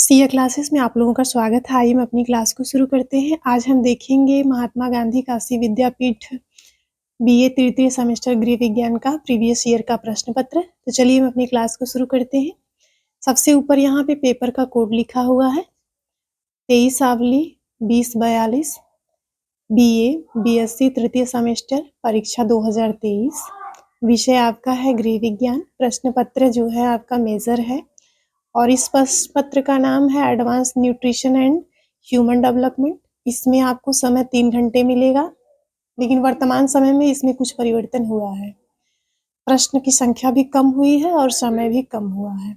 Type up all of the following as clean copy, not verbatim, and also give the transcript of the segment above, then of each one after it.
Siya classes में आप लोगों का स्वागत है। आइए हम अपनी क्लास को शुरू करते हैं। आज हम देखेंगे महात्मा गांधी काशी विद्यापीठ बीए तृतीय सेमेस्टर गृह विज्ञान का प्रीवियस ईयर का प्रश्न पत्र। तो चलिए हम अपनी क्लास को शुरू करते हैं। सबसे ऊपर यहाँ पे पेपर का कोड लिखा हुआ है 23 आवली 2042 बीए बीएससी तृतीय सेमेस्टर परीक्षा 2023। विषय आपका है गृह विज्ञान। प्रश्न पत्र जो है आपका मेजर है और इस प्रश्न पत्र का नाम है advance nutrition and human development. इसमें आपको समय 3 घंटे मिलेगा, लेकिन वर्तमान समय में इसमें कुछ परिवर्तन हुआ है। प्रश्न की संख्या भी कम हुई है और समय भी कम हुआ है।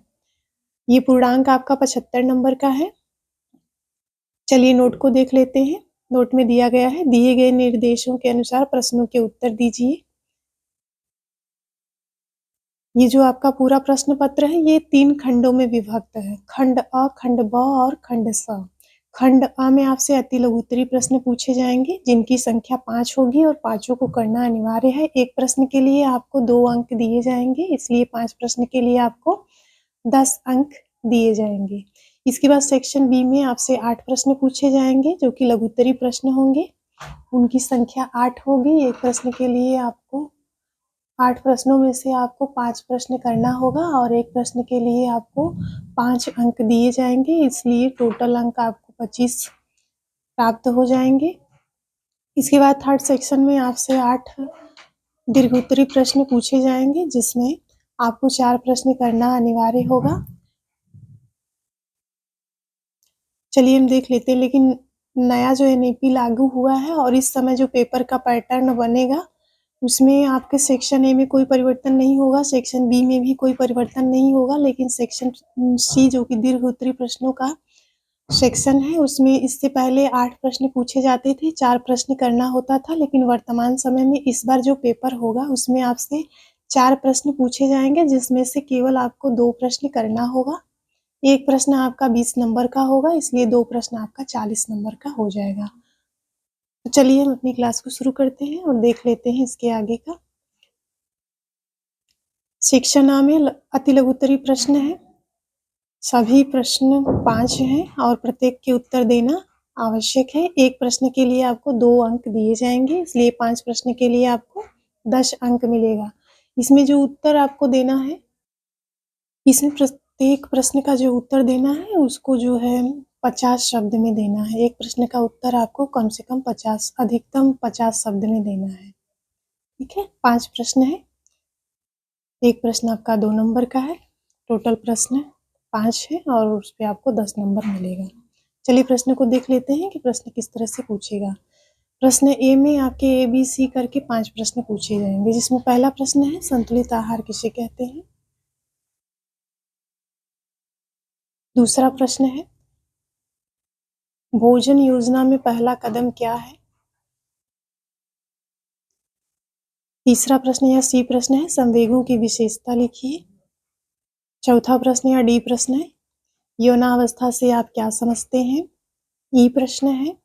ये पूर्णांक आपका 75 नंबर का है। चलिए नोट को देख लेते हैं। नोट में दिया गया है, दिए गए निर्देशों के अनुसार प्रश्नों के उत्तर दीजिए। ये जो आपका पूरा प्रश्न पत्र है ये 3 खंडों में विभक्त है, खंड अ, खंड ब और खंड स। खंड अ में आपसे अति लघुत्तरी प्रश्न पूछे जाएंगे जिनकी संख्या 5 होगी और पांचों को करना अनिवार्य है। एक प्रश्न के लिए आपको 2 अंक दिए जाएंगे, इसलिए 5 प्रश्न के लिए आपको 10 अंक दिए जाएंगे। इसके बाद सेक्शन बी में आपसे 8 प्रश्न पूछे जाएंगे जो कि लघुत्तरी प्रश्न होंगे, उनकी संख्या 8 होगी। एक प्रश्न के लिए आपको 8 प्रश्नों में से आपको 5 प्रश्न करना होगा और एक प्रश्न के लिए आपको 5 अंक दिए जाएंगे, इसलिए टोटल अंक आपको 25 प्राप्त हो जाएंगे। इसके बाद थर्ड सेक्शन में आपसे 8 दीर्घोत्तरी प्रश्न पूछे जाएंगे जिसमें आपको 4 प्रश्न करना अनिवार्य होगा। चलिए हम देख लेते हैं। लेकिन नया जो एनईपी लागू हुआ है और इस समय जो पेपर का पैटर्न बनेगा उसमें आपके सेक्शन ए में कोई परिवर्तन नहीं होगा, सेक्शन बी में भी कोई परिवर्तन नहीं होगा, लेकिन सेक्शन सी जो कि दीर्घोत्तरी प्रश्नों का सेक्शन है उसमें इससे पहले 8 प्रश्न पूछे जाते थे, 4 प्रश्न करना होता था। लेकिन वर्तमान समय में इस बार जो पेपर होगा उसमें आपसे 4 प्रश्न पूछे जाएंगे जिसमें से केवल आपको 2 प्रश्न करना होगा। एक प्रश्न आपका 20 नंबर का होगा, इसलिए 2 प्रश्न आपका 40 नंबर का हो जाएगा। तो चलिए हम अपनी क्लास को शुरू करते हैं और देख लेते हैं इसके आगे का। सेक्शन आ में अति लघुत्तरी प्रश्न है। सभी प्रश्न 5 हैं और प्रत्येक के उत्तर देना आवश्यक है। एक प्रश्न के लिए आपको 2 अंक दिए जाएंगे, इसलिए 5 प्रश्न के लिए आपको 10 अंक मिलेगा। इसमें जो उत्तर आपको देना है, इसमें प्रत्येक प्रश्न का जो उत्तर देना है उसको जो है 50 शब्द में देना है। एक प्रश्न का उत्तर आपको कम से कम 50 अधिकतम 50 शब्द में देना है। ठीक है, 5 प्रश्न है। एक प्रश्न आपका 2 नंबर का है। टोटल प्रश्न 5 है और उस पे आपको 10 नंबर मिलेगा। चलिए प्रश्न को देख लेते हैं कि प्रश्न किस तरह से पूछेगा। प्रश्न ए में आपके ए बी सी करके 5 प्रश्न पूछे जाएंगे, जिसमें पहला प्रश्न है संतुलित आहार किसे कहते हैं। दूसरा प्रश्न है भोजन योजना में पहला कदम क्या है। तीसरा प्रश्न या सी प्रश्न है संवेगों की विशेषता लिखिए। चौथा प्रश्न या डी प्रश्न है यौनावस्था से आप क्या समझते हैं। ई प्रश्न है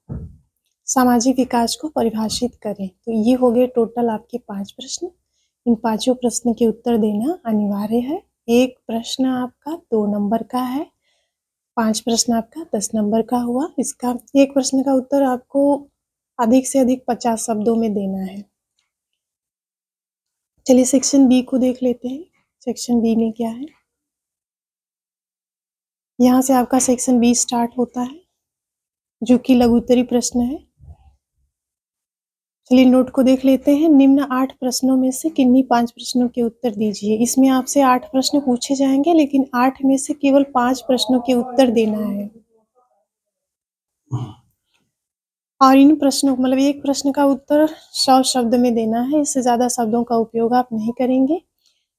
सामाजिक विकास को परिभाषित करें। तो ये हो गए टोटल आपके 5 प्रश्न। इन पांचों प्रश्न के उत्तर देना अनिवार्य है। एक प्रश्न आपका 2 नंबर का है, 5 प्रश्न आपका 10 नंबर का हुआ। इसका एक प्रश्न का उत्तर आपको अधिक से अधिक 50 शब्दों में देना है। चलिए सेक्शन बी को देख लेते हैं। सेक्शन बी में क्या है, यहाँ से आपका सेक्शन बी स्टार्ट होता है जो कि लघुत्तरी प्रश्न है। चलिए नोट को देख लेते हैं। निम्न 8 प्रश्नों में से किन्हीं 5 प्रश्नों के उत्तर दीजिए। इसमें आपसे 8 प्रश्न पूछे जाएंगे, लेकिन 8 में से केवल 5 प्रश्नों के उत्तर देना है। और इन प्रश्नों मतलब एक प्रश्न का उत्तर 100 शब्द में देना है, इससे ज्यादा शब्दों का उपयोग आप नहीं करेंगे।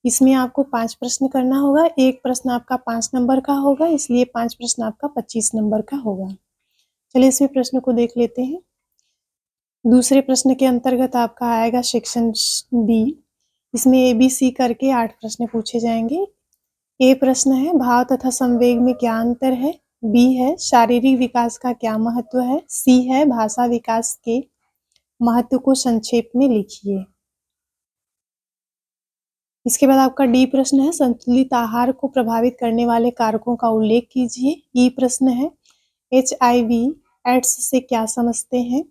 इसमें आपको 5 प्रश्न करना होगा। एक प्रश्न आपका 5 नंबर का होगा, इसलिए 5 प्रश्न आपका 25 नंबर का होगा। चलिए इसमें प्रश्न को देख लेते हैं। दूसरे प्रश्न के अंतर्गत आपका आएगा सेक्शन बी। इसमें ए बी सी करके 8 प्रश्न पूछे जाएंगे। ए प्रश्न है भाव तथा संवेग में क्या अंतर है। बी है शारीरिक विकास का क्या महत्व है। सी है भाषा विकास के महत्व को संक्षेप में लिखिए। इसके बाद आपका डी प्रश्न है, संतुलित आहार को प्रभावित करने वाले कारकों का उल्लेख कीजिए। ई प्रश्न है, HIV एड्स से क्या समझते हैं।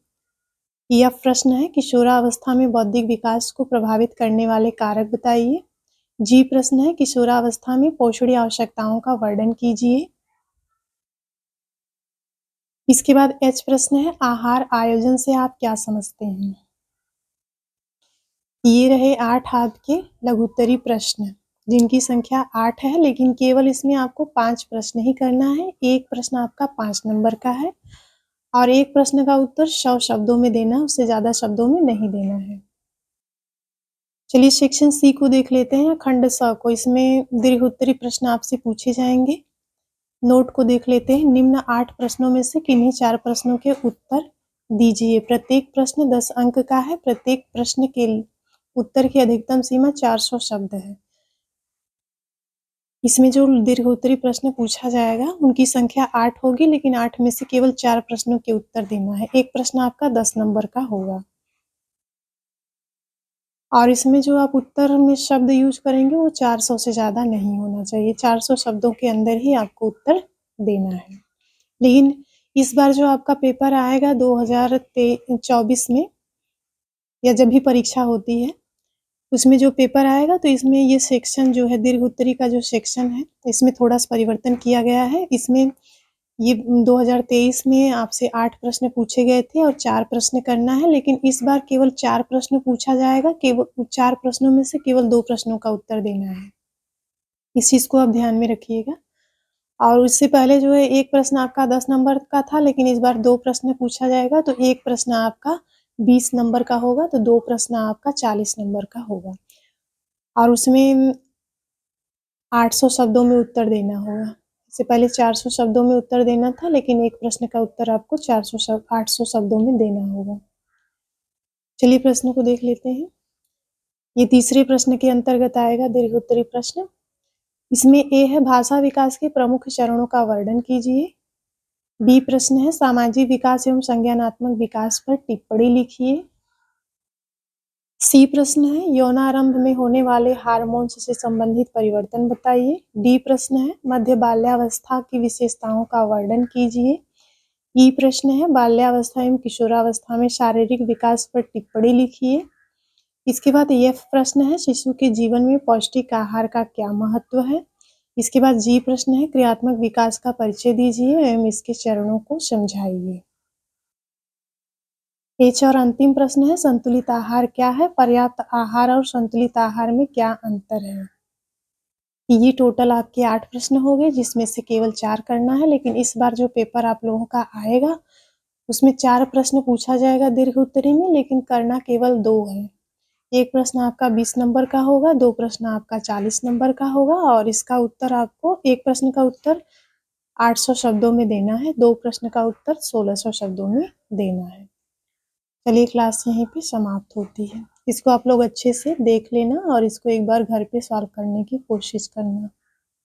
एफ प्रश्न है, किशोरावस्था में बौद्धिक विकास को प्रभावित करने वाले कारक बताइए। जी प्रश्न है, किशोरावस्था में पोषणीय आवश्यकताओं का वर्णन कीजिए। इसके बाद एच प्रश्न है, आहार आयोजन से आप क्या समझते हैं। ये रहे 8 आपके लघुत्तरी प्रश्न, जिनकी संख्या 8 है, लेकिन केवल इसमें आपको 5 प्रश्न ही करना है। एक प्रश्न आपका 5 नंबर का है और एक प्रश्न का उत्तर 100 शब्दों में देना है, उससे ज्यादा शब्दों में नहीं देना है। चलिए सेक्शन सी को देख लेते हैं, खंड स को। इसमें दीर्घ उत्तरी प्रश्न आपसे पूछे जाएंगे। नोट को देख लेते हैं। निम्न 8 प्रश्नों में से किन्हीं 4 प्रश्नों के उत्तर दीजिए। प्रत्येक प्रश्न 10 अंक का है। प्रत्येक प्रश्न के उत्तर की अधिकतम सीमा 400 शब्द है। इसमें जो दीर्घ उत्तरी प्रश्न पूछा जाएगा उनकी संख्या 8 होगी, लेकिन 8 में से केवल 4 प्रश्नों के उत्तर देना है। एक प्रश्न आपका 10 नंबर का होगा और इसमें जो आप उत्तर में शब्द यूज करेंगे वो 400 से ज्यादा नहीं होना चाहिए। 400 शब्दों के अंदर ही आपको उत्तर देना है। लेकिन इस बार जो आपका पेपर आएगा 2024 में, या जब भी परीक्षा होती है उसमें जो पेपर आएगा, तो इसमें ये सेक्शन जो है दीर्घ उत्तरी का जो सेक्शन है, इसमें थोड़ा सा परिवर्तन किया गया है। इसमें ये 2023 में आपसे 8 प्रश्न पूछे गए थे और 4 प्रश्न करना है, लेकिन इस बार केवल 4 प्रश्न पूछा जाएगा। केवल 4 प्रश्नों में से केवल 2 प्रश्नों का उत्तर देना है। इस चीज को आप ध्यान में रखिएगा। और उससे पहले जो है एक प्रश्न आपका 10 नंबर का था, लेकिन इस बार 2 प्रश्न पूछा जाएगा, तो एक प्रश्न आपका 20 नंबर का होगा, तो 2 प्रश्न आपका 40 नंबर का होगा और उसमें 800 शब्दों में उत्तर देना होगा। इससे पहले 400 शब्दों में उत्तर देना था, लेकिन एक प्रश्न का उत्तर आपको 800 शब्दों में देना होगा। चलिए प्रश्न को देख लेते हैं। ये तीसरे प्रश्न के अंतर्गत आएगा दीर्घ उत्तरी प्रश्न। इसमें ए है, भाषा विकास के प्रमुख चरणों का वर्णन कीजिए। बी प्रश्न है, सामाजिक विकास एवं संज्ञानात्मक विकास पर टिप्पणी लिखिए। सी प्रश्न है, यौनारंभ में होने वाले हार्मोन्स से संबंधित परिवर्तन बताइए। डी प्रश्न है, मध्य बाल्यावस्था की विशेषताओं का वर्णन कीजिए। ई प्रश्न है, बाल्यावस्था एवं किशोरावस्था में शारीरिक विकास पर टिप्पणी लिखिए। इसके बाद एफ प्रश्न है, शिशु के जीवन में पौष्टिक आहार का क्या महत्व है। इसके बाद जी प्रश्न है, क्रियात्मक विकास का परिचय दीजिए एवं इसके चरणों को समझाइए। एच और अंतिम प्रश्न है, संतुलित आहार क्या है। पर्याप्त आहार और संतुलित आहार में क्या अंतर है। ये टोटल आपके 8 प्रश्न हो गए, जिसमें से केवल 4 करना है। लेकिन इस बार जो पेपर आप लोगों का आएगा उसमें 4 प्रश्न पूछा जाएगा दीर्घ उत्तरी में, लेकिन करना केवल 2 है। एक प्रश्न आपका 20 नंबर का होगा, 2 प्रश्न आपका 40 नंबर का होगा और इसका उत्तर आपको, एक प्रश्न का उत्तर 800 शब्दों में देना है, 2 प्रश्न का उत्तर 1600 शब्दों में देना है। चलिए क्लास यहीं पे समाप्त होती है। इसको आप लोग अच्छे से देख लेना और इसको एक बार घर पे सॉल्व करने की कोशिश करना।